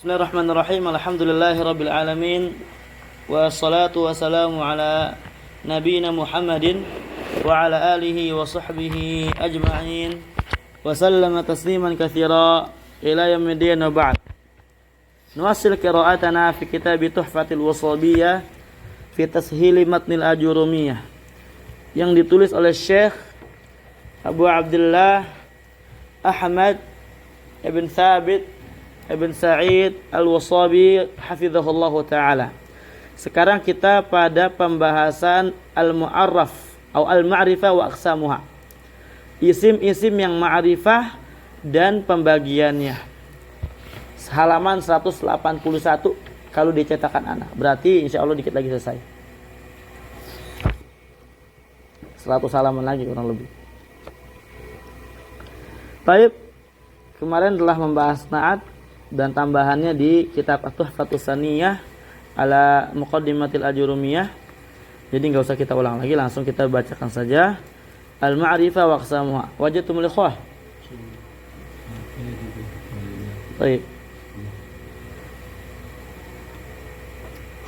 Bismillahirrahmanirrahim. Alhamdulillahirabbil alamin. Wassalatu wassalamu ala nabiyyina Muhammadin wa ala alihi wa sahbihi ajma'in. Wa sallama tasliman katsira ila yaumiddin wa ba'd. Nuwassil qira'atana fi kitab Tuhfatil Washabiyah fi tashil matnil ajurumiyah yang ditulis oleh Syekh Abu Abdullah Ahmad Ibn Thabit Ibn Sa'id Al-Washabi hafizahullahu ta'ala. Sekarang kita pada pembahasan Al-Mu'arraf atau Al-Ma'rifah wa aqsamuha. Isim-isim yang ma'rifah dan pembagiannya. Halaman 181 kalau dicetakan anak. Berarti insya Allah dikit lagi selesai. 100 halaman lagi kurang lebih. Baik, kemarin telah membahas na'at dan tambahannya di kitab Tuhfatus Saniyah ala Muqaddimatil Ajurumiyah. Jadi enggak usah kita ulang lagi, langsung kita bacakan saja. Al-Ma'rifah wa aqsamuha. Wajadtumul ikhwah? Baik.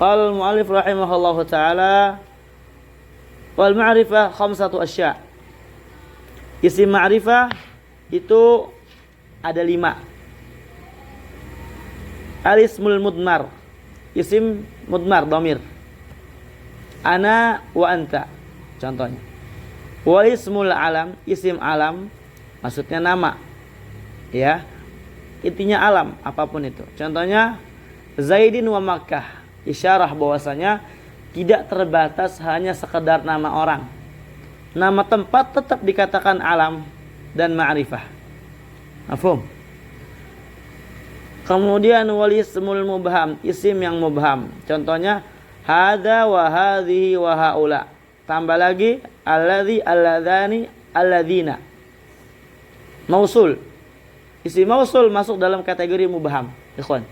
Qala al-mu'allif rahimahullahu ta'ala wal ma'rifah khamsatu asya'. Isim ma'rifah itu ada 5. Al-ismul mudmar, isim mudmar, dhamir. Ana wa anta, contohnya. Wal ismul alam, isim alam, maksudnya nama. Ya. Intinya alam, apapun itu. Contohnya Zaidin wa Makkah, isyarah bahwasanya tidak terbatas hanya sekedar nama orang. Nama tempat tetap dikatakan alam dan ma'rifah. Mafhum? Kemudian wal ismul mubham, isim yang mubham. Contohnya hadza wa hadhihi wa haula. Tambah lagi alladzi, alladzani, alladzina. Mausul. Isim mausul masuk dalam kategori mubham. Ikhwan.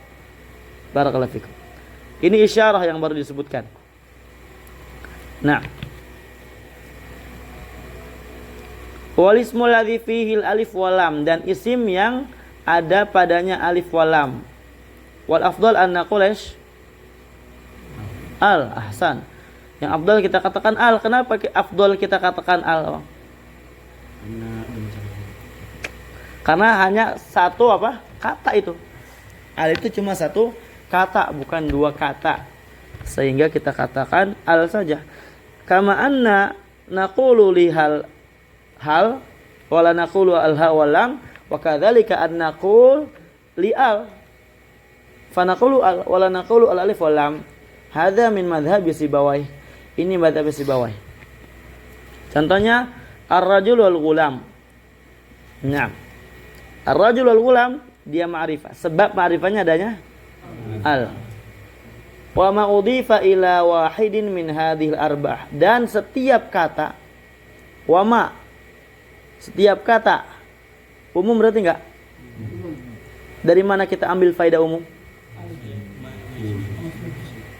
Barakallahu fikum. Ini isyarah yang baru disebutkan. Nah. Wal ismul ladzi fihi alif wa lam, dan isim yang ada padanya alif walam. Wal afdal an naqulash al, ahsan. Yang afdal kita katakan al. Kenapa afdal kita katakan al? Karena hanya satu apa? Kata itu. Al itu cuma satu kata, bukan dua kata. Sehingga kita katakan al saja. Kama anna naqulu lihal hal wala naqulu al ha walam. Wa kadzalika an naqul li'al fa naqulu al wa la naqulu al alif wal lam. Hadza min madhhabi Sibawayh. Ini madhhab Sibawayh. Contohnya ar-rajul wal ghulam. Nah, ar-rajul wal ghulam dia ma'rifah. Sebab ma'rifahnya adanya al. Wa ma udhifa ila wahidin min hadhil arba'ah. Dan setiap kata wa ma, setiap kata umum berarti enggak? Dari mana kita ambil faedah umum?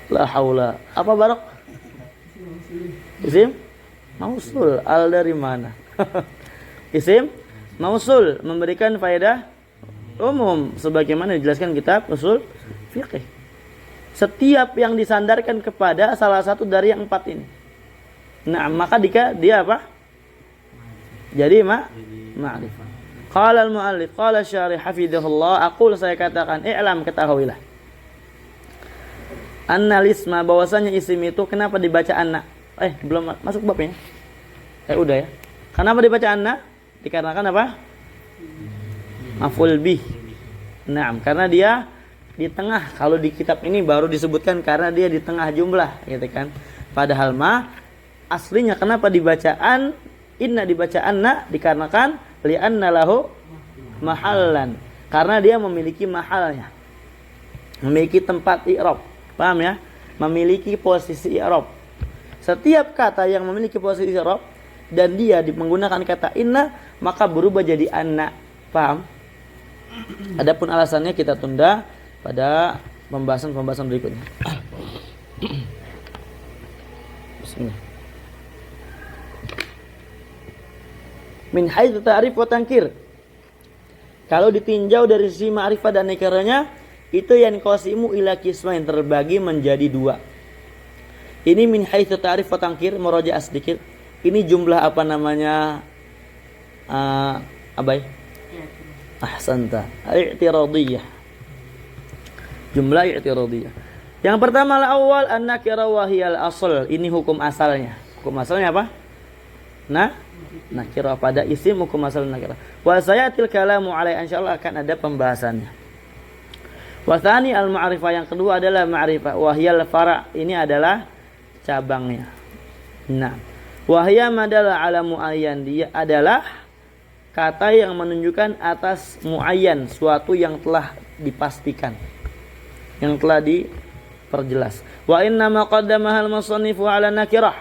La haula. Apa Barok? Isim mausul. Al dari mana? Isim mausul memberikan faedah umum sebagaimana dijelaskan kitab Ushul Fiqh. Setiap yang disandarkan kepada salah satu dari yang 4 ini. Nah, maka dia apa? Jadi ma'rifah. Qala al-mu'allif, qala syarih hafidhahullah, aqul, saya katakan, i'lam, ketahuilah. Anna lisma, bahwasanya isim itu kenapa dibaca anna? Belum masuk babnya. Udah ya. Kenapa dibaca anna? Dikarenakan apa? Maf'ul bih. Naam, karena dia di tengah. Kalau di kitab ini baru disebutkan karena dia di tengah jumlah, gitu kan. Padahal aslinya kenapa dibacaan inna, dibaca anna dikarenakan li'anna lahu mahallan, karena dia memiliki mahalnya, memiliki tempat i'rab. Paham ya? Memiliki posisi i'rab. Setiap kata yang memiliki posisi i'rab dan dia menggunakan kata inna, maka berubah jadi anna. Paham? Adapun alasannya kita tunda pada pembahasan berikutnya. Bismillah. Min haitsu ta'rif wa tankir. Kalau ditinjau dari sisi ma'rifah dan nakiranya, itu yang qasimu ila qismain, terbagi menjadi dua. Ini min haitsu ta'rif wa tangkir, murajaah sedikit. Ini jumlah apa namanya? Abai? Ahsanta. I'tiradiyah. Jumlah i'tiradiyah. Yang pertama al-awwal an-nakira wa hiyal asl. Ini hukum asalnya. Hukum asalnya apa? Nakira pada isim, hukum asal nakira. Wa sayatil kalamu alai, insyaallah akan ada pembahasannya. Wa tsani al-ma'rifah, yang kedua adalah ma'rifah. Wa hiyal fara', ini adalah cabangnya. Nah, wa hiya madalla ala muayyan, dia adalah kata yang menunjukkan atas muayyan, suatu yang telah dipastikan, yang telah diperjelas. Wa inna ma qaddamaha al-musannifu ala nakirah,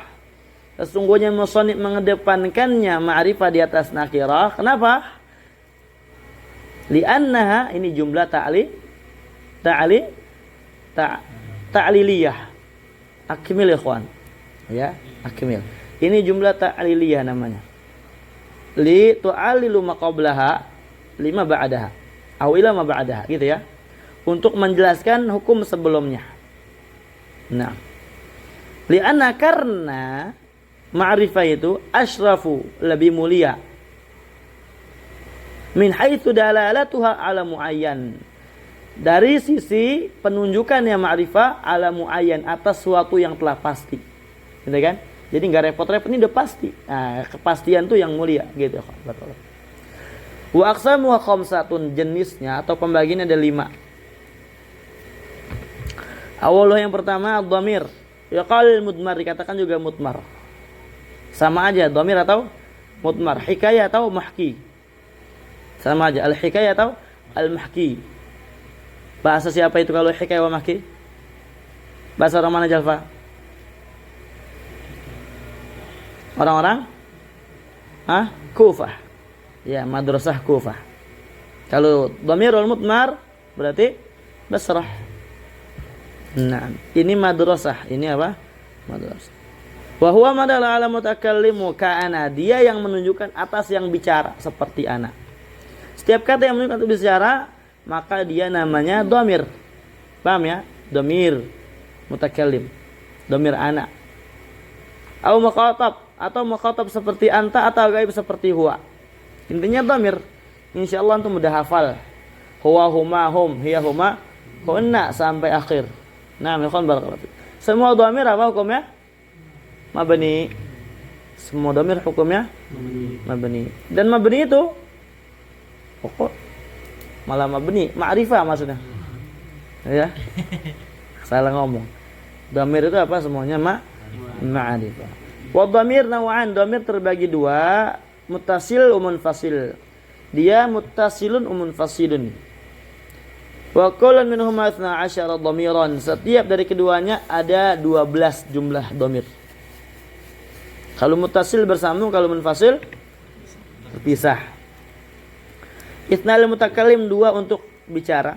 sesungguhnya musannif mengedepankannya ma'rifah di atas nakirah. Kenapa? Li'annaha, ini jumlah ta'liliyah. Akmil ikhwan. Ya, akmil. Ini jumlah ta'liliyah namanya. Li tu'alilu ma qablaha lima ba'daha. Aw ila ma ba'daha, gitu ya. Untuk menjelaskan hukum sebelumnya. Nah, li'anna, karena ma'rifah itu asyrafu, lebih mulia, min haitsu dalalatuha ala muayyan, dari sisi penunjukannya ma'rifah ala muayyan, atas suatu yang telah pasti, gitu kan? Jadi nggak repot-repot, ini udah pasti. Nah, kepastian tuh yang mulia, gitu. Betul. Wa aqsamuha khamsatun, jenisnya atau pembagiannya ada 5. Awalnya yang pertama dhamir, yaqal mudmar, dikatakan juga mudmar. Sama aja, dhamir atau mudmar, hikayah atau mahki. Sama aja, al-hikayah atau al-mahki. Bahasa siapa itu kalau hikayah wa mahki? Bahasa orang mana, Jalfa? Orang-orang Kufah. Ya, madrasah Kufah. Kalau dhamirul mudmar berarti Basrah. Nah, ini madrasah. Ini apa? Madrasah. Wa huwa madalla ala mutakallimu ka'ana, dia yang menunjukkan atas yang bicara seperti ana. Setiap kata yang menunjukkan untuk bicara, maka dia namanya dhamir. Paham ya? Dhamir mutakallim. Dhamir ana. Au mukhatab, atau mukhatab seperti anta, atau gaib seperti huwa. Intinya dhamir. Insyaallah antum mudah hafal. Huwa, huma, hum, hiya, huma, hunna sampai akhir. Nah, ikhwan barakallahu. Semua dhamir apa hukumnya? Mabni. Semua dhamir hukumnya mabni. Dan mabni itu pokok malah mabni, ma'rifah maksudnya. Ya. Salah ngomong. Dhamir itu apa semuanya? Ma'rifah. Wa dhamir naw'an, dhamir terbagi 2, muttasil wa munfasil. Dia muttasilun wa munfasilun. Wa kullun minhuma 12 dhamiran. Setiap dari keduanya ada 12 jumlah dhamir. Kalau muttasil bersambung, kalau munfasil berpisah. Itnal mutakallim, 2 untuk bicara.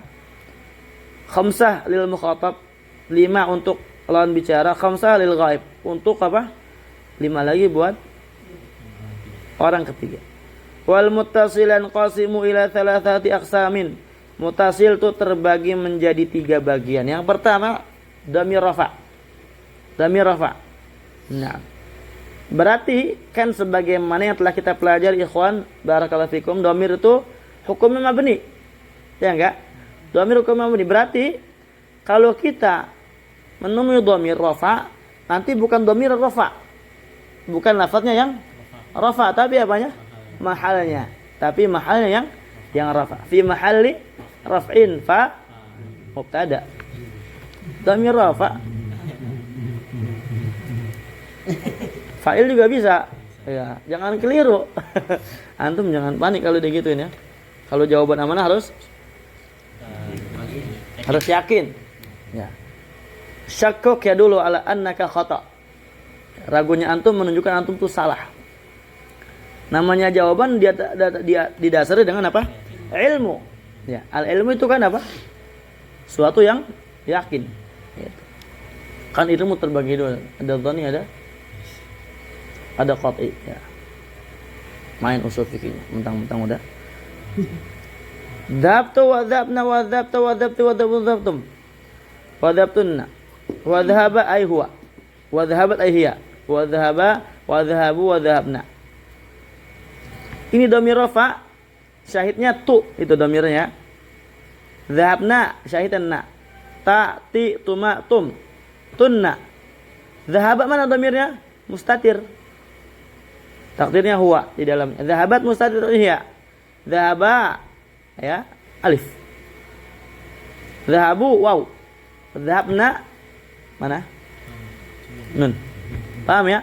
Khamsah lil mukhatab, 5 untuk lawan bicara. Khamsah lil ghaib, untuk apa? 5 lagi buat orang ketiga. Wal muttasilan qasimu ila thalathati aqsamin. Muttasil itu terbagi menjadi 3 bagian. Yang pertama dhamir rafa. Dhamir rafa. Nah, berarti kan sebagaimana yang telah kita pelajari ikhwan barakallahu fikum, dhamir itu hukumnya mabni. Ya enggak? Dhamir hukumnya mabni. Berarti kalau kita menemui dhamir rafa, nanti bukan dhamir rafa. Bukan lafaznya yang rafa, tapi apanya? Mahalnya. Tapi mahalnya yang rafa. Fi mahalli raf'in fa mubtada. Dhamir rafa. Fa'il juga bisa. Ya, jangan keliru. Antum jangan panik kalau digituin ya. Kalau jawaban amanah harus yakin. Ya. Syakkuk ya dulu ala annaka khata. Ragunya antum menunjukkan antum tuh salah. Namanya jawaban dia didasari dengan apa? Ilmu. Ya, al-ilmu itu kan apa? Suatu yang yakin. Gitu. Kan ilmu terbagi dua. Ada dhani, ada qat'i, ya. Main usul fikihnya, mentang-mentang udah Dhabtu wa dhabna wa dhabtu wa dhabtu wa dhabtum. Wa dhabtunna. Wa dhahaba ay huwa. Wa dhahabat ay hiya. Wa dhahaba wa dhahabu wa dhahabna. Ini dhamir rafa, syahidnya tu, itu dhamirnya. Dhahabna, syahidnya na. Ta, ti, tuma, tum. Tunna. Dhahaba mana dhamirnya? Mustatir. Takdirnya huwa di dalamnya. Dhahabat mustatir hiya. Dhahaba ya alif. Dhahabu waw. Dhahabna mana? Nun. Paham ya?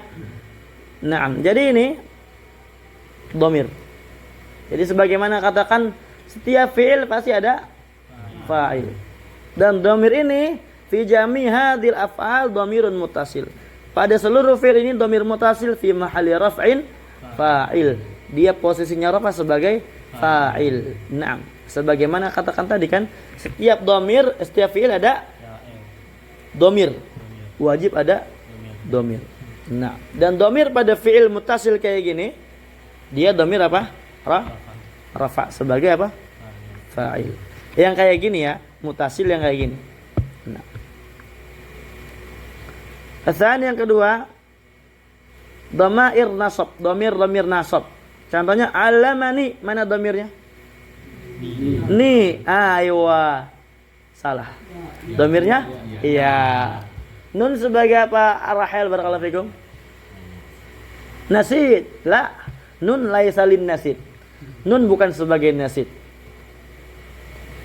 Naam. Jadi ini dhamir. Jadi sebagaimana katakan setiap fi'il pasti ada fa'il. Dan dhamir ini fi jami' hadhil af'al dhamirun muttasil. Pada seluruh fi'il ini dhamir muttasil fi mahalli raf'in fa'il. Dia posisinya rafa sebagai fa'il. Naam. Sebagaimana katakan tadi kan, setiap dhamir, setiap fi'il ada dhamir. Wajib ada dhamir. Nah, dan dhamir pada fi'il muttasil kayak gini, dia dhamir apa? Rafa sebagai apa? Fa'il. Yang kayak gini ya, muttasil yang kayak gini. Nah. Asan yang kedua, dhamair nasab, dhamir nasab. Contohnya alamani, mana dhamirnya? Ni, aywa. Salah. Dhamirnya? Iya. Nun sebagai apa? Ar-rahil barakallahu fikum. Nasid, la. Nun laisa lin nasid. Nun bukan sebagai nasid.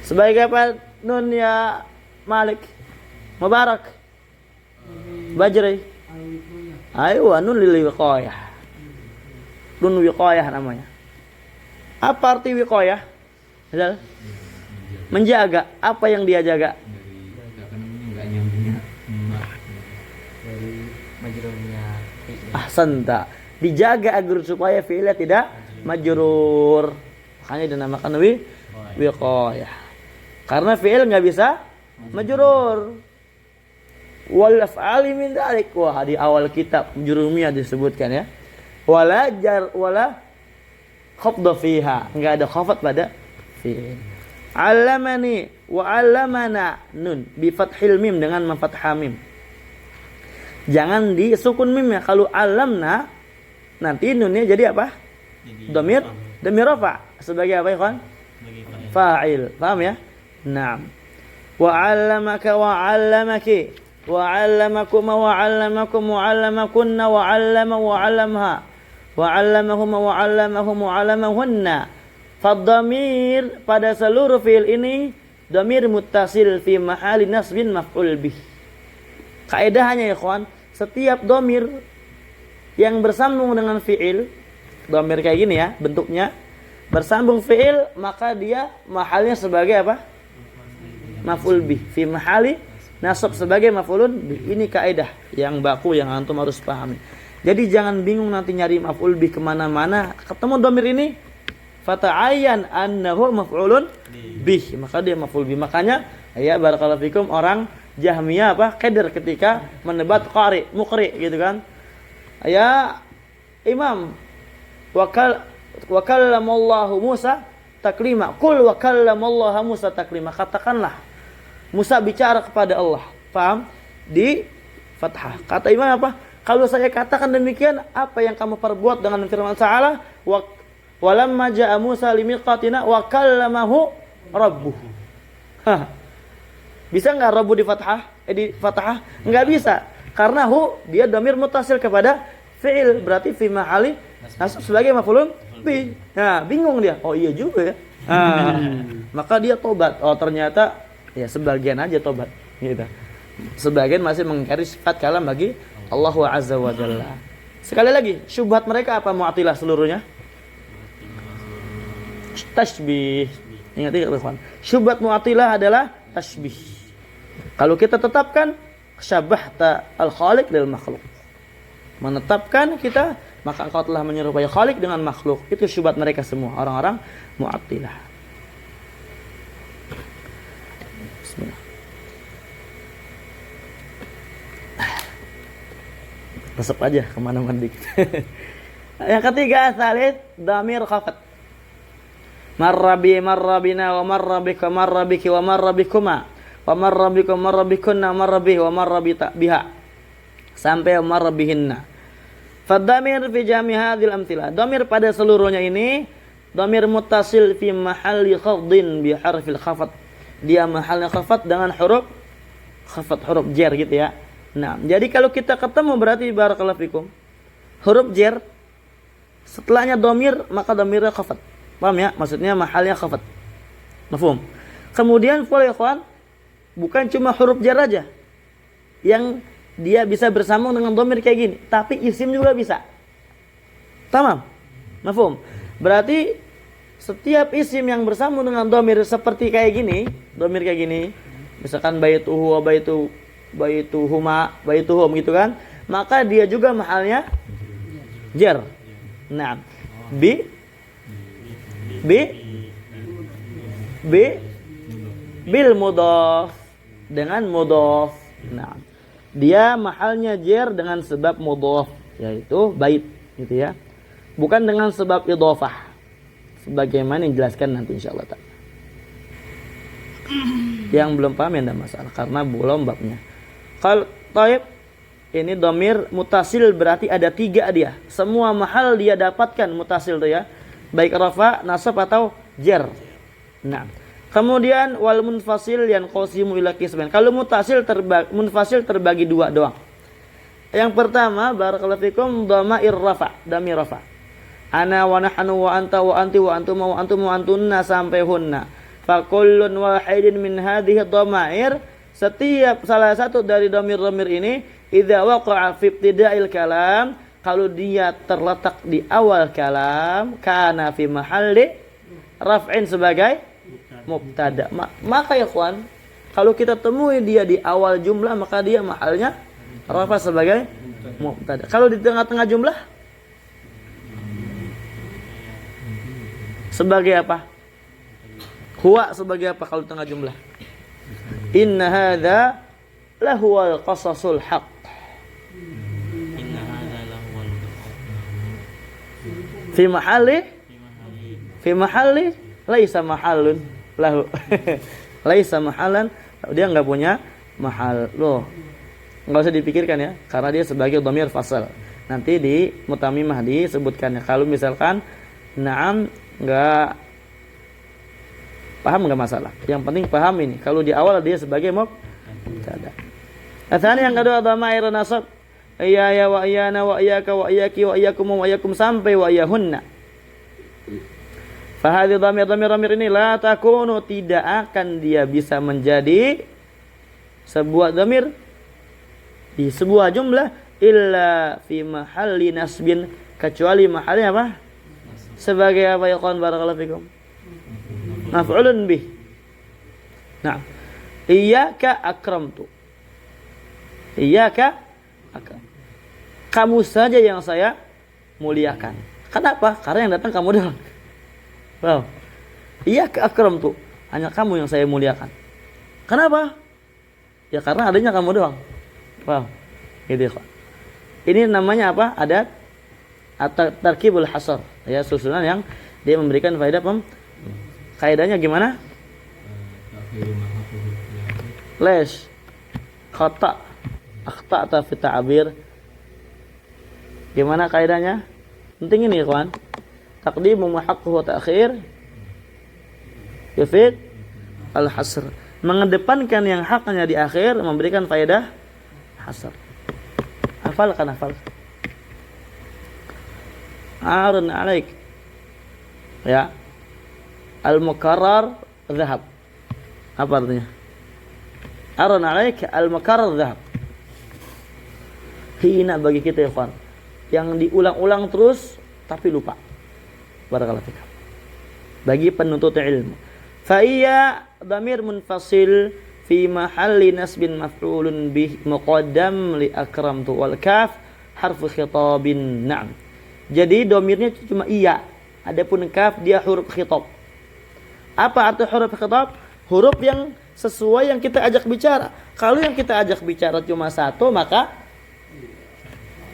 Sebagai apa? Nun ya Malik. Mubarak. Bajri. Ayo, nun lil wiqayah. Nun wiqayah namanya. Apa arti wiqayah? Menjaga. Apa yang dia jaga? Ahsanta. Dijaga agar supaya fi'ilnya tidak majrur. Makanya dinamakan wiqayah. Karena fi'il enggak bisa majrur. Wal af'ali min dzalik. Wah, di awal kitab jurumiyah disebutkan ya. Wala jar wala khafdha fiha. Enggak ada khafat pada fi'il. 'Allamani wa 'allamana nun bi fathil mim dengan memfathah mim. Jangan di sukun mim ya. Kalau 'allamna nanti nunnya jadi apa? Dhamir rafa sebagai apa ya, kawan? Fa'il. Paham ya? Naam. Wa 'allamaka wa 'allamaki. Wa 'allamakuma wa 'allamakum wa 'allamakunna wa 'allama wa 'allamha wa 'allamahuma wa 'allamahum wa 'allamahunna. Fadhamir pada seluruh fi'il ini dhamir muttasil fi mahali nasbin maf'ul bih. Kaedahnya ya kawan, setiap dhamir yang bersambung dengan fi'il, dhamir kayak gini ya bentuknya, bersambung fi'il, maka dia mahalnya sebagai apa? Maf'ul bih. Fi mahali nasab sebagai maf'ulun bih. Ini kaidah yang baku yang antum harus pahami. Jadi jangan bingung nanti nyari maf'ul bih kemana-mana, ketemu dhamir ini fata'ayyan annahu maf'ulun bih, maka dia maf'ul bih. Makanya ya barakallahu fikum orang Jahmiyah apa? Qadar ketika menebat qari, muqri gitu kan. Ya Imam wa kallamallahu Musa taklima. Qul wa kallamallaha Musa taklima. Katakanlah Musa bicara kepada Allah. Paham? Di fathah. Kata Imam apa? Kalau saya katakan demikian, apa yang kamu perbuat dengan firman Allah? Walamma ja'a Musa limiqatina wa kallamahu rabbuh. Bisa enggak rabbu di fathah? Di fathah? Enggak bisa. Karena dia dhamir muttasil kepada fi'il, berarti fi mahali nasab sebagai maf'ulun bih. Nah, bingung dia. Oh iya juga ya. Maka dia tobat. Oh ternyata ya sebagian aja tobat gitu. Sebagian masih mengingkari sifat kalam bagi Allah Azza wa Jalla. Sekali lagi, syubhat mereka apa? Mu'attilah seluruhnya. Tashbih. Ingat ya kawan. Syubhat Mu'attilah adalah tashbih. Kalau kita tetapkan syabahta al-khaliq lil makhluk. Menetapkan kita, maka engkau telah menyerupai khaliq dengan makhluk. Itu syubhat mereka semua, orang-orang Mu'attilah. Bismillah. Resep aja kemana-mana dikit. Yang ketiga, salis dhamir khafat. Marrabi marrabina wa marrabika marrabiki wa marrabikuma wa marrabikum marrabikunna marrabi wa marrabita biha sampai marrabihinna. Fadhamir fi jami' hadhil amthilah. Dhamir pada seluruhnya ini dhamir muttasil fi mahalli khafdin bi harfil khafat. Dia mahalnya khafat dengan huruf khafat, huruf jar gitu ya. Nah, jadi kalau kita ketemu berarti barakallahu fikum huruf jar setelahnya dhamir maka dhamirnya khafat. Paham ya? Maksudnya mahalnya khafat. Mafhum? Kemudian ya ikhwan, bukan cuma huruf jar aja yang dia bisa bersambung dengan dhamir kayak gini, tapi isim juga bisa. Tamam? Mafhum? Berarti setiap isim yang bersambung dengan dhamir seperti kayak gini, dhamir kayak gini, misalkan baituhu wa baituhuma, baituhum gitu kan, maka dia juga mahalnya jar. Nah, bil mudhaf dengan mudhaf. Nah, dia mahalnya jar dengan sebab mudhaf yaitu bait gitu ya. Bukan dengan sebab idhofah. Sebagaimana yang dijelaskan nanti insyaallah ta'ala. Yang belum paham ya enggak masalah karena belum babnya. Kalau taib ini dhamir mutasil berarti ada 3 dia. Semua mahal dia dapatkan mutasil tuh ya. Baik rafa, nasab atau jar. Nah, kemudian wal munfasil yang qasimu ila qismain. Kalau munfasil terbagi 2 doang. Yang pertama barakallahu fikum dhamair rafa, dhamir rafa. Ana wa nahnu wa anta wa anti wa antum wa antum wa antunna sampai hunna. Fa kullun wahidin min hadhihi dhamair, setiap salah satu dari dhamir-dhamir ini idza waqa'a fi ibtida'il kalam, kalau dia terletak di awal kalam, kana fi mahalli raf'in sebagai mubtada. Maka ya ikhwan, kalau kita temui dia di awal jumlah maka dia mahalnya rafa sebagai mubtada. Kalau di tengah-tengah jumlah sebagai apa? Huwa sebagai apa kalau tengah jumlah? Inna hadza lahuwal qasasul haqq. Fi mahalli laisa mahallun lahu. Laisa mahallan, dia enggak punya mahal. Loh. Enggak usah dipikirkan ya, karena dia sebagai dhamir fasal. Nanti di mutamimah disebutkannya. Kalau misalkan na'am enggak paham enggak masalah. Yang penting paham ini. Kalau di awal dia sebagai mubtada. Asalnya yang kedua dhamair nasab. Iya ya wa iyana wa iyaka wa iyaki wa iyakum wa iyakum sampai wa iyahunna. Fa hadhihi dhamir ini la takunu, tidak akan dia bisa menjadi sebuah dhamir di sebuah jumlah illa fi mahalli nasbin, kecuali mahalnya apa? Sebagai apa ya kawan barakallahu fikum? Maf'ulun bih. Nah, iyyaka akramtu. Iyyaka akram. Kamu saja yang saya muliakan. Kenapa? Karena yang datang kamu doang. Wow. Iyyaka akramtu. Hanya kamu yang saya muliakan. Kenapa? Ya karena adanya kamu doang. Wow. Gitu ya. Ini namanya apa? Ada tarkibul hasar. Ya, susunan yang dia memberikan faedah kaidahnya gimana? Les khata akhta'ta fi ta'bir. Gimana kaidahnya? Penting ini, kawan. Taqdim wa haqquhu ta'khir yufid al-hasr. Mengedepankan yang haknya di akhir memberikan faedah hasr. Hafalkan. Arun alaik. Ya. Al-mukarrar dhahab. Apa artinya? Arun alaik al-mukarrar dhahab. Hina bagi kita ya kawan, yang diulang-ulang terus tapi lupa. Barakallahu fikum. Bagi penuntut ilmu. Fa iya dhamir munfasil fi mahalli nasbin maf'ulun bih muqaddam li akramtu wal kaf harfu khitabin. Na'am. Jadi dhamirnya cuma iya. Adapun kaf dia huruf khitab. Apa arti huruf khitab? Huruf yang sesuai yang kita ajak bicara. Kalau yang kita ajak bicara cuma satu, maka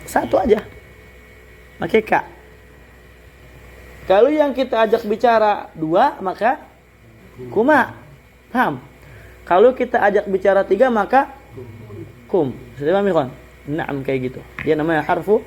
satu aja. Pakai ka. Kalau yang kita ajak bicara dua, maka kuma. Paham? Kalau kita ajak bicara tiga, maka kum. Sudah paham, ikhwan? Naam, kayak gitu. Dia namanya harfu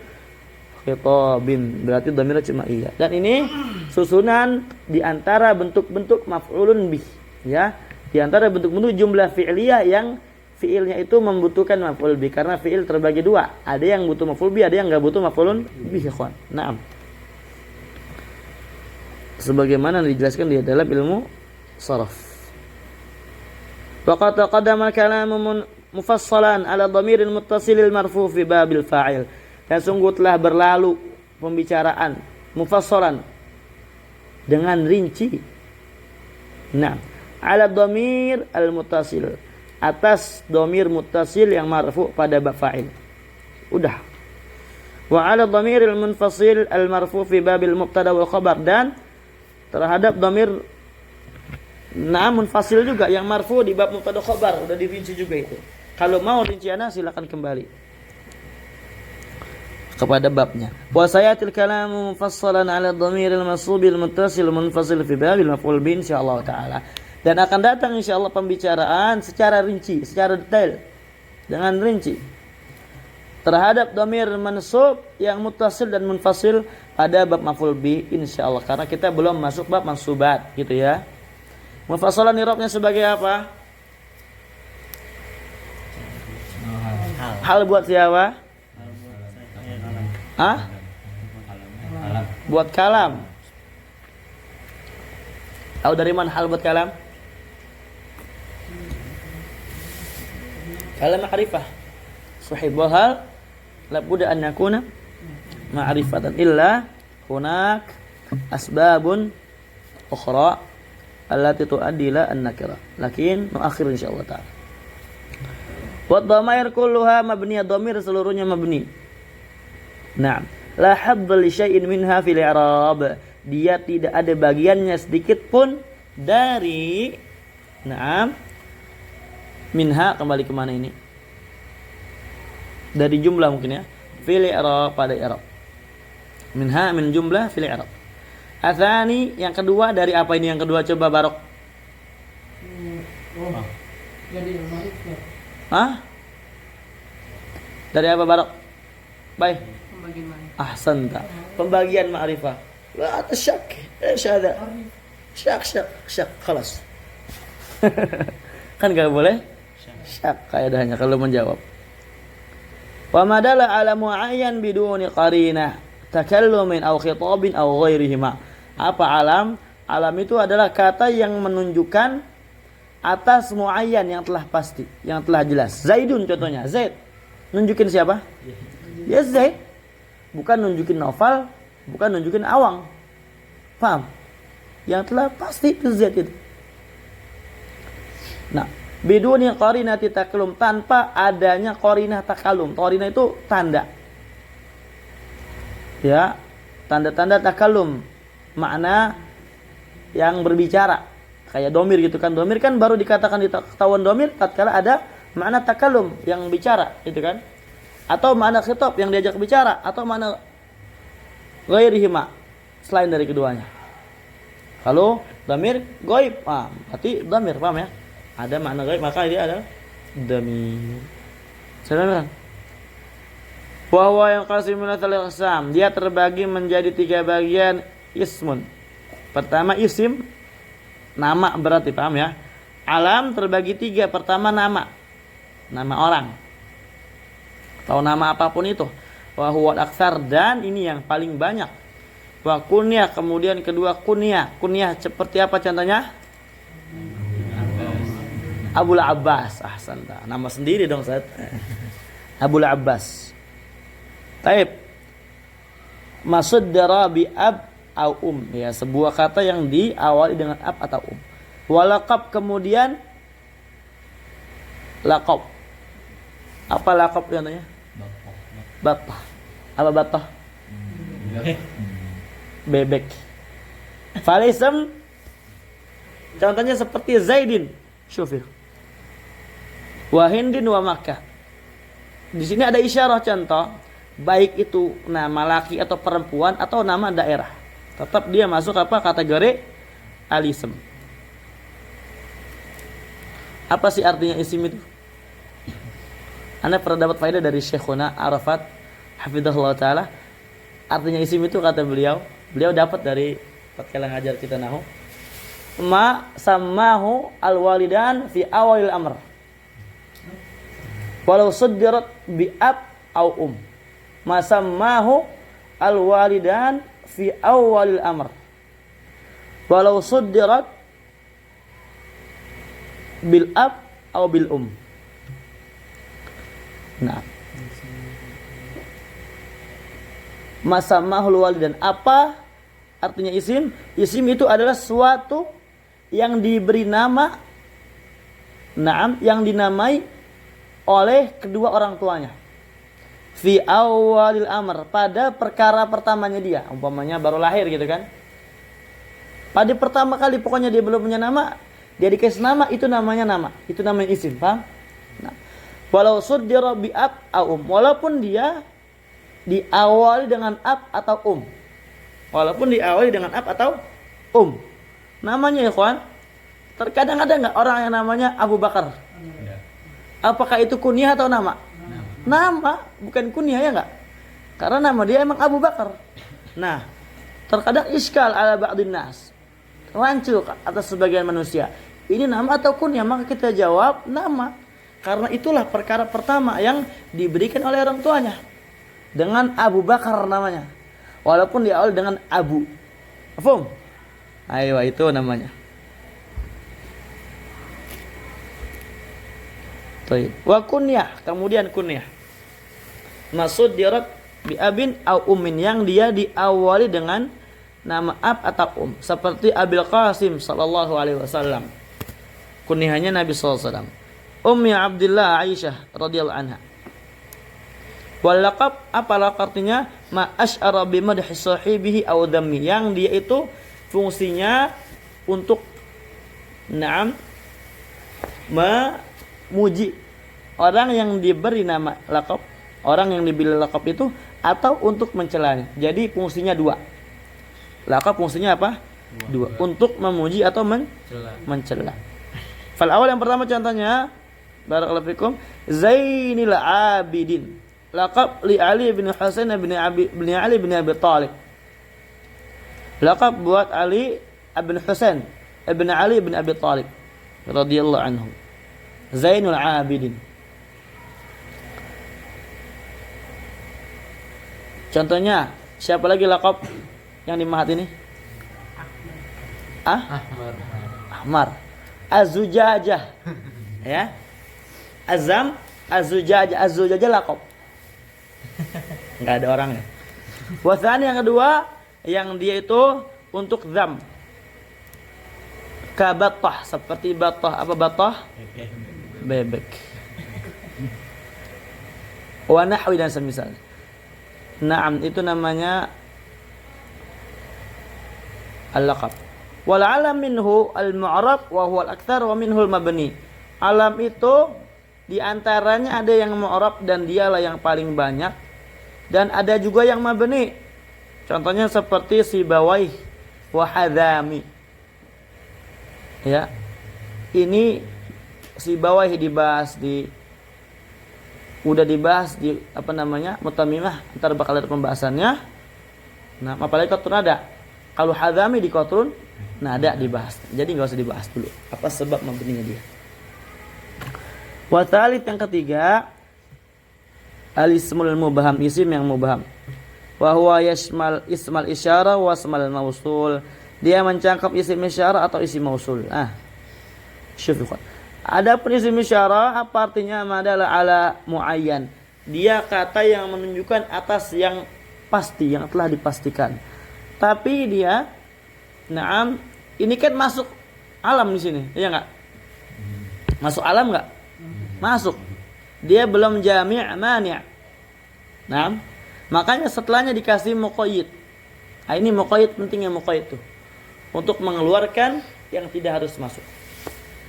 khitabin. Berarti dhamirnya cuma iya. Dan ini susunan di antara bentuk-bentuk maf'ulun bih, ya. Di antara bentuk-bentuk jumlah fi'liyah yang fi'ilnya itu membutuhkan maf'ul bih, karena fi'il terbagi dua. Ada yang butuh maf'ul bih, ada yang enggak butuh maf'ulun bih, ikhwan. Naam. Sebagaimana dijelaskan di dalam ilmu sharaf. Wa qad taqaddama al-kalamu mufassalan ala dhamiril muttasilil marfu fi babil fa'il. Dan sungguh telah berlalu pembicaraan mufassalan dengan rinci. Nah, ala dhamir al-muttasil, atas dhamir muttasil yang marfu pada bab fa'il. Udah. Wa ala dhamiril munfasil al-marfu fi babil mubtada wal khabar, dan terhadap dhamir munfasil juga yang marfu di bab mubtada khabar, udah dirinci juga itu. Kalau mau rinciannya silakan kembali kepada babnya. Wa sayatil kalamu mufassalan ala dhamiril mansubil muttasil munfasil fi babil maf'ul bi insyaallah taala. Dan akan datang insyaallah pembicaraan secara rinci, secara detail dengan rinci terhadap dhamir mansub yang muttasil dan munfasil pada bab maf'ul bi insyaallah, karena kita belum masuk bab mansubat gitu ya. Mufassalan i'rabnya sebagai apa? Hal buat siapa? Hah? Buat kalam. Tahu dari mana hal buat kalam? Kalam ma'rifah. Sahibul hal labudda an yakuna ma'rifatan illa hunak asbabun ukhra allati tuaddi ila an-nakira. Lakin nuakhir insyaallah taala. Wa dhamair kulluha mabniyah, dhamir seluruhnya mabni. Naam, la hadda li syai'in minha fil i'rab. Dia tidak ada bagiannya sedikit pun dari minha, kembali ke mana ini? Dari jumlah mungkin ya. Fil i'rab, pada i'rab. Minha min jumlah fil i'rab. Atsani, yang kedua dari apa ini yang kedua, coba Barok? Jadi ma'rifah. Hah? Dari apa Barok? Baik. Pembagian ma'rifah. Ahsanta. Pembagian ma'rifah. La tasyak. Eesh hada? Syak. Khalas. Kan enggak boleh? Syak kaidahnya kalau menjawab. Wa madala ala mu'ayyan biduni qarinah takallumin aw khitabin aw ghairihima. Apa alam? Alam itu adalah kata yang menunjukkan atas muayyan yang telah pasti, yang telah jelas. Zaidun contohnya, Zaid. Nunjukin siapa? Ya Zaid. Bukan nunjukin Noval, bukan nunjukin Awang. Paham? Yang telah pasti itu Zaid itu. Nah, biduni qarinati takalum, tanpa adanya qarinah takalum. Qarinah itu tanda. Ya, tanda-tanda takalum. Makna yang berbicara. Kayak domir gitu kan. Domir kan baru dikatakan di ketahuan domir tatkala ada makna takalum yang bicara, gitu kan. Atau makna khitab yang diajak bicara, atau makna ghairihima selain dari keduanya. Kalau domir ghaib, berarti domir, paham ya? Ada makna ghaib, maka dia ada domir. Saudara, wa huwa yanqasimu ila thalath aqsam. Dia terbagi menjadi 3 bagian ismun. Pertama isim, nama berarti, paham ya? Alam terbagi 3. Pertama nama orang atau nama apapun itu. Wa huwa al-aktsar, dan ini yang paling banyak. Wa kunyah, kemudian kedua kunyah. Kunyah seperti apa contohnya? Abul Abbas. Ahsanta. Nama sendiri dong, Ustaz. Abul Abbas. Taib. Masuddara bi ab au ya, sebuah kata yang diawali dengan ab atau Walaqab, kemudian laqab. Apa laqab contohnya? Batah. Apa batah? Bebek. Falism contohnya seperti Zaidin, syufir. Wa Hindin wa Makkah. Di sini ada isyarah contoh, baik itu nama laki atau perempuan atau nama daerah. Tetap dia masuk apa? Kategori al-ism. Apa sih artinya isim itu? Anda pernah dapat faedah dari Syekhuna Arafat hafizahullah taala. Artinya isim itu kata beliau dapat dari tatkala ngajar kita nahwu. Ma sammahu al-walidan fi awalil amr. Walau suddirat bi ab au Ma sammahu al-walidan fi awalil amr. Walau suddirat bil ab au bil Nah, masamahul walidan. Apa artinya isim? Isim itu adalah suatu yang diberi nama, yang dinamai oleh kedua orang tuanya. Fi awalil amr, pada perkara pertamanya dia. Umpamanya baru lahir gitu kan. Pada pertama kali pokoknya dia belum punya nama, dia dikasih nama, itu namanya nama. Itu namanya isim, paham? Nah, walau suddira bi ab au walaupun dia diawali dengan ab atau Walaupun diawali dengan ab atau Namanya ikhwan, terkadang ada enggak orang yang namanya Abu Bakar? Apakah itu kunyah atau nama? Nama, bukan kunyah ya enggak? Karena nama dia emang Abu Bakar. Nah, terkadang iskal ala ba'din nas. Rancu atas sebagian manusia. Ini nama atau kunyah? Maka kita jawab nama. Karena itulah perkara pertama yang diberikan oleh orang tuanya. Dengan Abu Bakar namanya. Walaupun diawali dengan Abu. Paham? Ayo, itu namanya. Baik. Wa kunyah, kemudian kunyah. Maksud dirat bi abin au ummin, yang dia diawali dengan nama ab atau seperti Abil Qasim sallallahu alaihi wasallam. Kunyahnya Nabi sallallahu alaihi wasallam. Ummi Abdullah Aisyah radhiyallahu anha. Wal laqab, apa laqabnya? Ma asy'ara bi madhi sahibihi aw dhammi, yang dia itu fungsinya untuk memuji orang yang diberi nama laqab, orang yang diberi laqab itu, atau untuk mencelanya. Jadi fungsinya dua. Laqab fungsinya apa? Dua. Untuk memuji atau mencela. Fal awal, yang pertama contohnya, barakallahu fikum, Zainil Abidin. Laqab li Ali bin Husain bin Ali bin Abi Thalib. Laqab buat Ali bin Husain bin Ali bin Abi Thalib radhiyallahu anhum. Zainul Abidin. Contohnya, siapa lagi laqab yang dimahat ini? Ahmar. Az-Zujajah. Ya. Azam, Az-Zujajah. Az-Zujajah laqab. Enggak ada orangnya. Wasan yang kedua, yang dia itu untuk zam. Kabatah, seperti batah. Apa batah? Bebek. Wa nahwi, dan semisal. Naam, itu namanya al-laqab. Wal alam minhu al-mu'rab wa huwa al-aktsar wa minhu al-mabni. Alam itu di antaranya ada yang mu'rab dan dialah yang paling banyak, dan ada juga yang mabni. Contohnya seperti Sibawayh wa Hadzami. Ya. Ini Sibawayh udah dibahas di Mutamimah, ntar bakal ada pembahasannya. Nah, apalagi qatrun ada. Kalau Hadzami di qatrun nada dibahas. Jadi enggak usah dibahas dulu. Apa sebab mabninya dia? Wa tsalits, yang ketiga, al-ismul mubham, isim yang mubham. Wa huwa yashmal ismal isyarah wa ismal mausul. Dia mencangkup isim isyarah atau isim mausul. Syukur. Adapun isim isyarah, apa artinya? Adalah ala muayyan. Dia kata yang menunjukkan atas yang pasti, yang telah dipastikan. Tapi dia, ini kan masuk alam di sini, iya enggak? Masuk alam enggak? Masuk. Dia belum jami' mani'. Makanya setelahnya dikasih muqayyid. Ini muqayyid, pentingnya muqayyid tuh. Untuk mengeluarkan yang tidak harus masuk.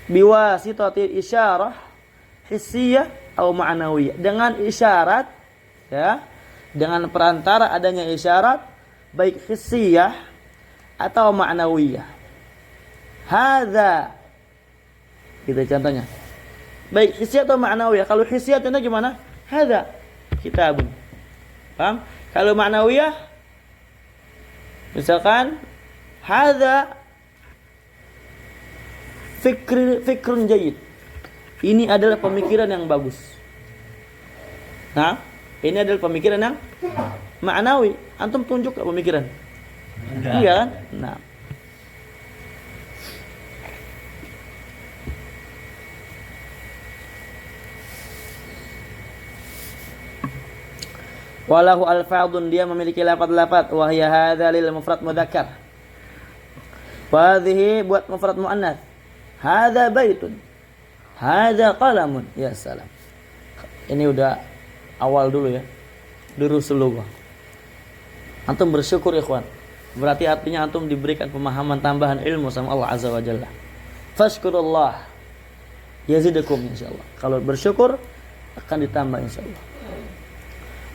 Biwasitatil isyarah hissiyah atau ma'nawiyah. Dengan isyarat, ya, dengan perantara adanya isyarat baik hissiyah atau ma'nawiyah. Hadza. Gitu contohnya. Baik hissiyah atau ma'nawiyah. Kalau hissiyah contohnya gimana? Hadza kitabun. Paham? Kalau ma'nawiyah misalkan hadza fikrun jayyid. Ini adalah pemikiran yang bagus. Nah, ini adalah pemikiran yang ma'nawi. Antum tunjuk ke pemikiran. Iya kan? Nah. Walahu alfadun, dia memiliki lafaz-lafaz. Wa hiya hadza lil mufrad mudzakkar. Wa hadhihi buat mufrad muannats. Hadza baitun. Hadza qalamun. Ya salam. Ini udah awal dulu ya. Durusul lughah. Antum bersyukur ikhwan. Berarti artinya antum diberikan pemahaman tambahan ilmu sama Allah Azza wa Jalla. Fashkurullah yazidukum insyaallah. Kalau bersyukur akan ditambah insyaallah.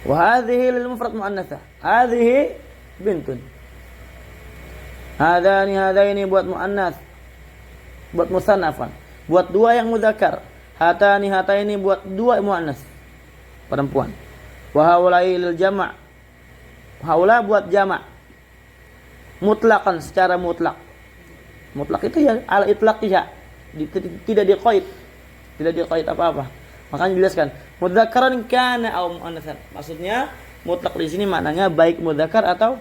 Wa hadhihi lil mufrad muannatsa. Hadhihi bintun. Hadaini buat muannats. Buat musannafan. Buat dua yang mudzakkar. Hataini buat dua muannats. Perempuan. Wa haulai lil jama'. Haula buat jama'. Mutlaqan secara mutlak. Mutlak itu ya al itlaq ya. Tidak diqaid. Tidak diqaid apa-apa. Makanya dijelaskan mudzakkaran kana au muannatsan. Maksudnya mutlak di sini maknanya baik mudzakkar atau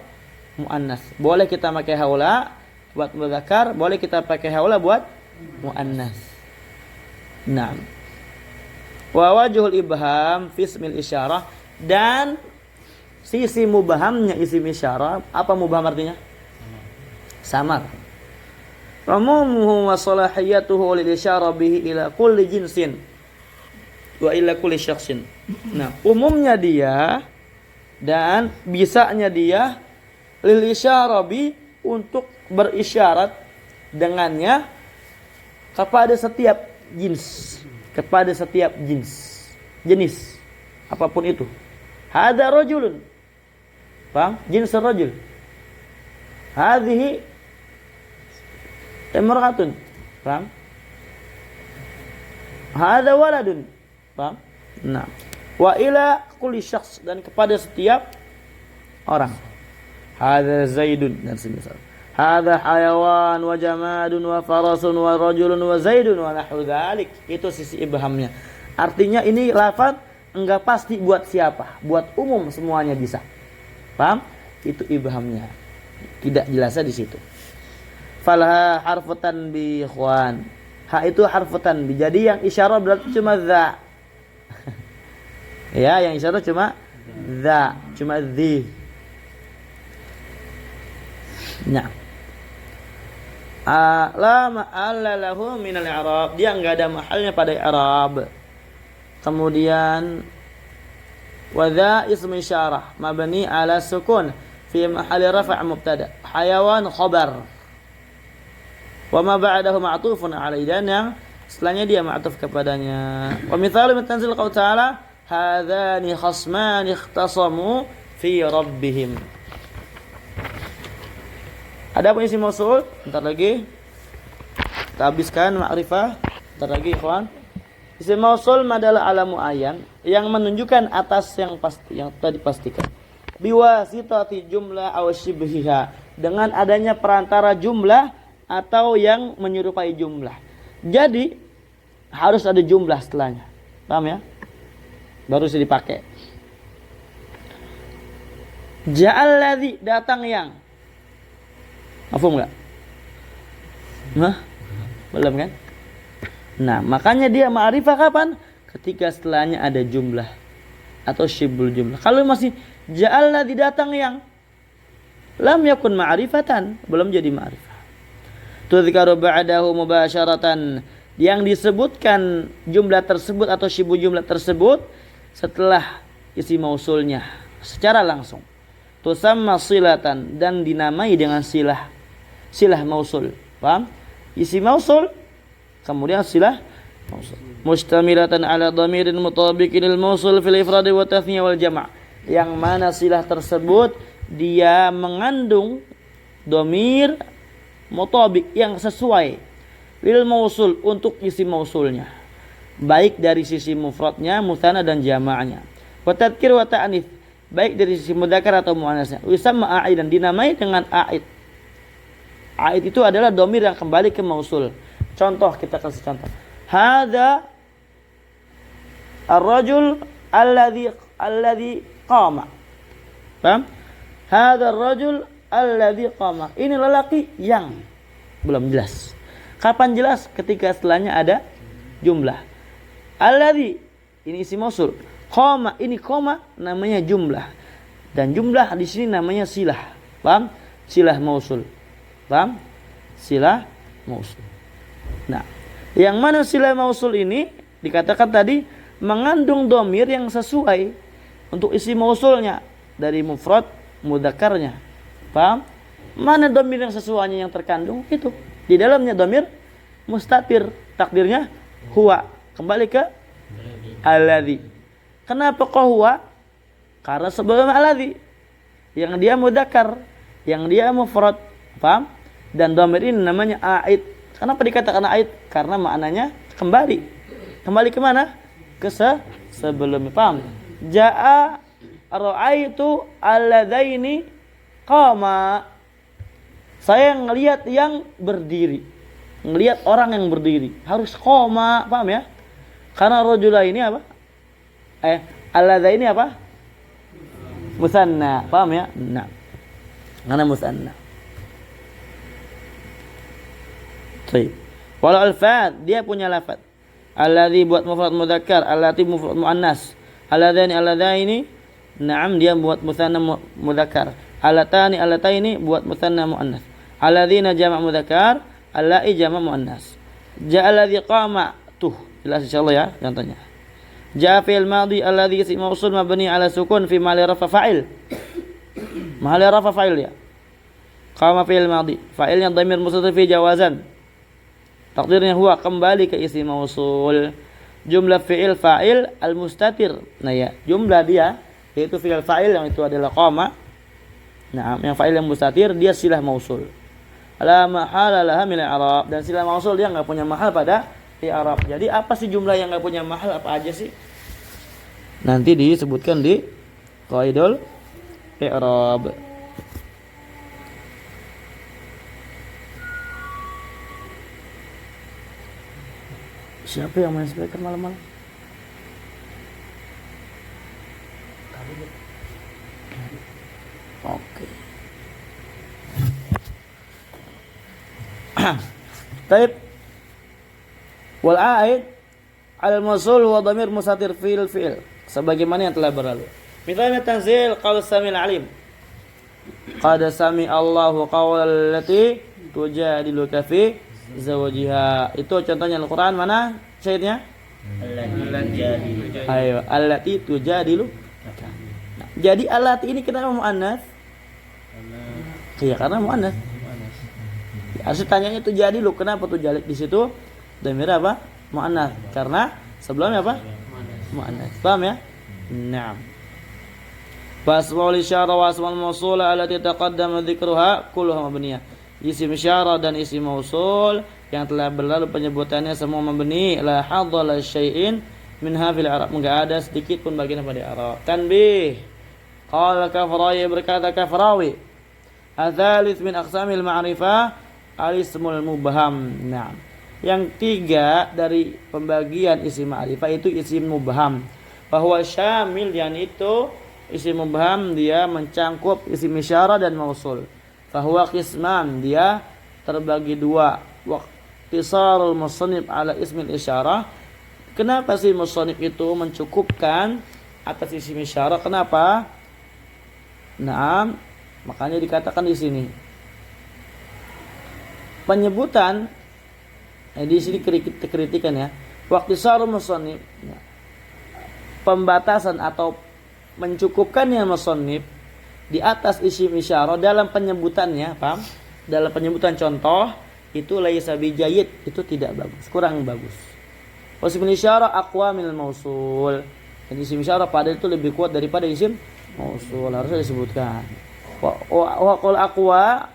muannas. Boleh kita pakai haula buat mudzakkar, boleh kita pakai haula buat muannas. Naam. Wa wajhul ibham fi ismil isyarah, dan sisi mubhamnya isim isyarah, apa mubham artinya? Samar. Umumuhu wa salahiyatuhu lil isyarah bihi ila kulli jinsin wa ila kulli syakhsin. Nah, umumnya dia dan bisanya dia lil isyarabi untuk berisyarat dengannya kepada setiap jenis apapun itu. Hada rajulun. Paham? Jins rajul. Hadhihi imra'atun. Paham? Hada waladun. Paham? Nah, wa ila kulli syakhs, dan kepada setiap orang. Hadza zaidun dan semisal. Hadza hayawan wa jamadun wa farasun wa rajulun wa zaidun wa nahwu dzalik. Itu sisi ibhamnya. Artinya ini lafaz enggak pasti buat siapa, buat umum semuanya bisa. Paham? Itu ibhamnya. Tidak jelasnya di situ. Falha harfu tanbih ikhwan. Ha itu harfu tanbih. Jadi yang isyarah berarti cuma dza. Ya, yang isyarah cuma dza, cuma dzi. Nah. La ma'alla lahu min al-i'rab. Dia enggak ada mahalnya pada i'rab. Kemudian wa dza ismu isyarah mabni ala sukun fi mahalli raf' mubtada. Hayawan khabar. Wa ma ba'dahu ma'tufun 'alaihi, dan yang setelahnya dia ma'tuf kepadanya. Wa mithalu min tanzil qaul ta'ala hadzani khasman ikhtasamu fi rabbihim. Ada apa isi mausul? Bentar lagi kita habiskan ma'rifah. Bentar lagi ikhwan. Isim mausul adalah alamu ayan yang menunjukkan atas yang pasti, yang tadi pastikan. Biwasitati jumlah aw shibhiha, dengan adanya perantara jumlah atau yang menyerupai jumlah. Jadi harus ada jumlah setelahnya. Paham ya? Baru bisa dipakai. Ja'al ladzi, datang yang. Mafhum enggak? Nah, belum kan? Nah, makanya dia ma'rifah kapan? Ketika setelahnya ada jumlah atau syibul jumlah. Kalau masih ja'al ladzi, datang yang, lam yakun ma'rifatan, belum jadi ma'rifah. Tudzkaru ba'dahu mubasyaratan, yang disebutkan jumlah tersebut atau syibul jumlah tersebut setelah isi mausulnya secara langsung. Tusamma silatan, dan dinamai dengan silah mausul. Paham? Isi mausul kemudian silah mausul. Mustamilatan ala dhamirin mutabiqin lil mausul fil ifrad wa tathniyah wal jama'. Yang mana silah tersebut dia mengandung domir mutabik yang sesuai lil mausul untuk isim mausulnya, baik dari sisi mufradnya, mutsanna dan jamaahnya. Wa tadhkir wa ta'nits, baik dari sisi mudzakkar atau muannasnya. Usamma a'id, dan dinamai dengan a'id. A'id itu adalah domir yang kembali ke mausul. Contoh, kita kasih contoh. Hadza ar-rajul alladhi qama. Paham? Hadza ar-rajul alladhi qama. Ini lelaki yang belum jelas. Kapan jelas? Ketika setelahnya ada jumlah. Alladhi, ini isim mausul. Qama, ini koma namanya jumlah. Dan jumlah di sini namanya silah. Paham? Silah mausul. Paham? Silah mausul. Nah, yang mana silah mausul ini dikatakan tadi mengandung domir yang sesuai untuk isi mausulnya dari mufrad mudzakarnya. Paham? Mana domir yang sesuainya yang terkandung? Itu di dalamnya domir mustatir, takdirnya huwa, kembali ke alladzi. Kenapa kok huwa? Karena sebelum alladzi yang dia mudzakar, yang dia mufrad. Paham? Dan domir ini namanya a'id. Kenapa dikatakan a'id? Karena maknanya kembali. Kembali ke mana? Ke sebelumnya. Paham? Ja'a ra'aitu alladzaini qama. Saya ngelihat yang berdiri. Ngelihat orang yang berdiri. Harus qama. Paham ya? Karena rajula ini apa? Alladzaini apa? Musanna. Paham ya? Nah. Karena musanna. Baik. Walau alfad, dia punya lafaz. Alladzi buat mufrad mudzakkar, allati mufrad muannas. Alladzaini, na'am dia buat musanna mudzakkar. Allataini buat musanna muannas. Alladzina jama' mudzakkar, allai jama' muannas. Ja'a alladzi qama, tuh jelas insyaallah ya contohnya. Ja'a fi'il madhi alladzi isim mausul mabni 'ala sukun fi mahalli rafa fa'il. Mahalli rafa fa'il ya. Qama fi'il madhi, fa'ilnya dhamir mustatir fi jawazan. Takdirnya huwa, kembali ke isim mausul. Jumlah fi'il fa'il al-mustatir. Nah ya, jumlah dia yaitu fi'il fa'il yang itu adalah qama. Nah, yang fa'il yang mustatir dia silah mausul. La mahala laha min i'rab, dan silah mausul dia enggak punya mahal pada i'rab. Jadi apa sih jumlah yang enggak punya mahal, apa aja sih? Nanti disebutkan di qaidul i'rab. Siapa yang main speaker malam-malam? Oke. Taib. Wal a'id al-mausul wa dhamir mustatir fil fi'il, sebagaimana yang telah berlalu. Misalnya tanzil qaul samil alim. Qad sami Allahu qaulal lati tujadiluka fi zawjiha. Itu contohnya Al-Qur'an, mana syairnya? Ayo, allati tujadilu. Nah, jadi allati ini kenapa muannas? Iya, karena muannas. Harus tanyanya tujadilu, kenapa tujadilu di situ? Dhamir apa? Muannas. Karena sebelumnya apa? Muannas. Paham ya? Naam. Fasma'ul isyarah wa asma'ul mausulah allati taqaddama dzikruha kulluha mabniyah. Isim isyarah dan isim mausul yang telah berlalu penyebutannya semua mabni, la hadala syai'in minha fil i'rab, enggak ada sedikit pun bagian pada i'rab. Tanbih. Qala Kafrawi, berkata Kafrawi, adzalits min aqsamil ma'rifah al-ismul mubham. Nah, yang tiga dari pembagian isim ma'rifah itu isim mubham. Bahwa syamil yang itu isim mubham dia mencangkup isim isyarah dan mausul. Fahuwa qisman, dia terbagi dua. Waqtisarul musannif ala ismil isyarah. Kenapa sih musannif itu mencukupkan atas isim isyarah? Kenapa? Nah, makanya dikatakan di sini penyebutan di sini kritikan ya. Waqtisarul musannif, pembatasan atau mencukupkannya musannif di atas isim isyarah dalam penyebutannya, paham? Dalam penyebutan contoh itu laisa bijayid, itu tidak bagus, kurang bagus. Isim isyarah aqwa minal mausul. Dan isim isyarah pada itu lebih kuat daripada isim mausul, harusnya disebutkan. Wa qul aqwa,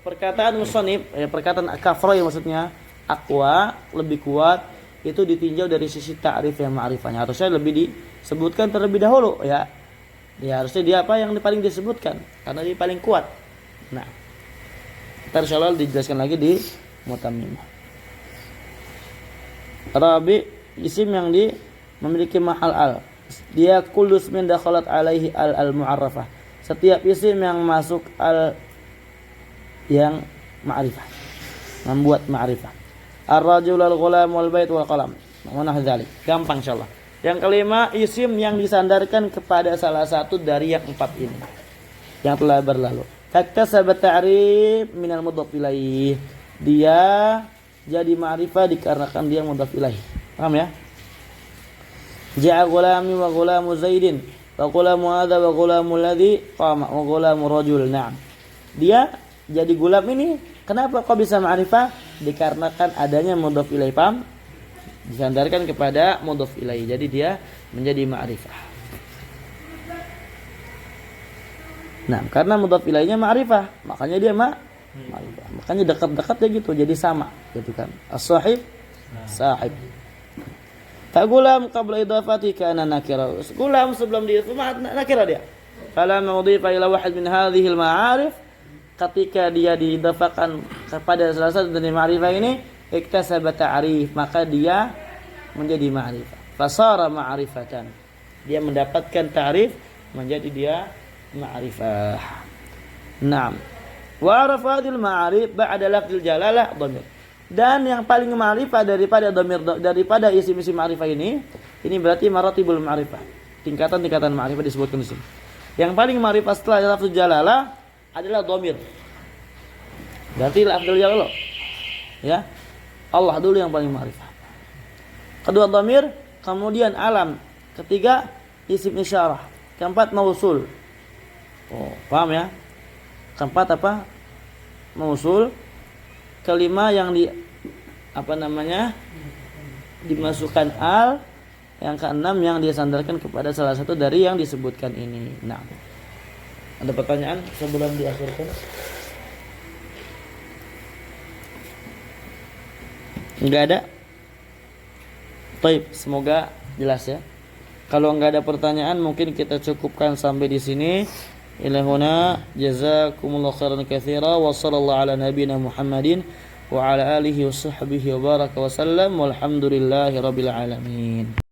perkataan musannif, perkataan kafra yang maksudnya aqwa, lebih kuat, itu ditinjau dari sisi ta'rif yang ma'rifahnya. Harusnya lebih disebutkan terlebih dahulu ya. Ya harusnya dia apa yang paling disebutkan karena dia paling kuat. Nah, ntar insyaallah dijelaskan lagi di mutammimah. Rabi, isim yang memiliki mahal al. Dia kullu ismin dakhalat alaihi al mu'arrafah. Setiap isim yang masuk al yang ma'rifah, membuat ma'rifah. Ar-rajul, al-ghulam, wal bait, wal qalam. Mana dzalik? Gampang insyaallah. Yang kelima, isim yang disandarkan kepada salah satu dari yang 4 ini yang telah berlalu. Faktasaba ta'rif minal mudhaf ilaih. Dia jadi ma'rifah dikarenakan dia mudhaf ilaih. Paham ya? Ja'a ghulami wa ghulamu Zaidin wa ghulamu hadza wa ghulamu alladhi qama wa ghulamu rajul. Naam. Dia jadi gulam ini kenapa kok bisa ma'rifah? Dikarenakan adanya mudhaf ilaih, paham? Disandarkan kepada mudhaf ilaih. Jadi dia menjadi ma'rifah. Nah, karena mudhaf ilaihnya ma'rifah, makanya dia ma'rifah. Makanya dekat-dekat ya gitu, jadi sama gitu kan. As-sahib sahib. Fa gulam qabla idafati kana nakira. Gulam sebelum diidafah nakira dia. Fala mudhifa ila wahid min hadhihi al-ma'arif, ketika dia diidafakan kepada salah satu dari ma'rifah ini, iktasaba ta'rif, maka dia menjadi ma'rifah. Fasara ma'rifatan. Dia mendapatkan ta'rif, menjadi dia ma'rifah. Naam. Wa arafa hadhil ma'arif ba'da lafzil jalalah dhamir. Dan yang paling ma'rifah daripada dhamir, daripada isim-isim ma'rifah ini berarti maratibul ma'rifah. Tingkatan-tingkatan ma'rifah disebutkan di sini. Yang paling ma'rifah setelah lafzul jalalah adalah dhamir. Berarti lafzul jalalah. Ya. Allah dulu yang paling ma'rifah. Kedua dhamir, kemudian alam. Ketiga isim isyarah. Keempat mausul. Oh, paham ya? Keempat apa? Mausul. Kelima yang dimasukkan al. Yang keenam yang disandarkan kepada salah satu dari yang disebutkan ini. Nah, ada pertanyaan sebelum diakhirkan? Enggak ada? Baik, semoga jelas ya. Kalau enggak ada pertanyaan mungkin kita cukupkan sampai di sini. Ila huna jazakumullahu khairan katsira wa sallallahu ala nabiyyina Muhammadin wa ala alihi wa sahbihi wa baraka wa sallam walhamdulillahi rabbil alamin.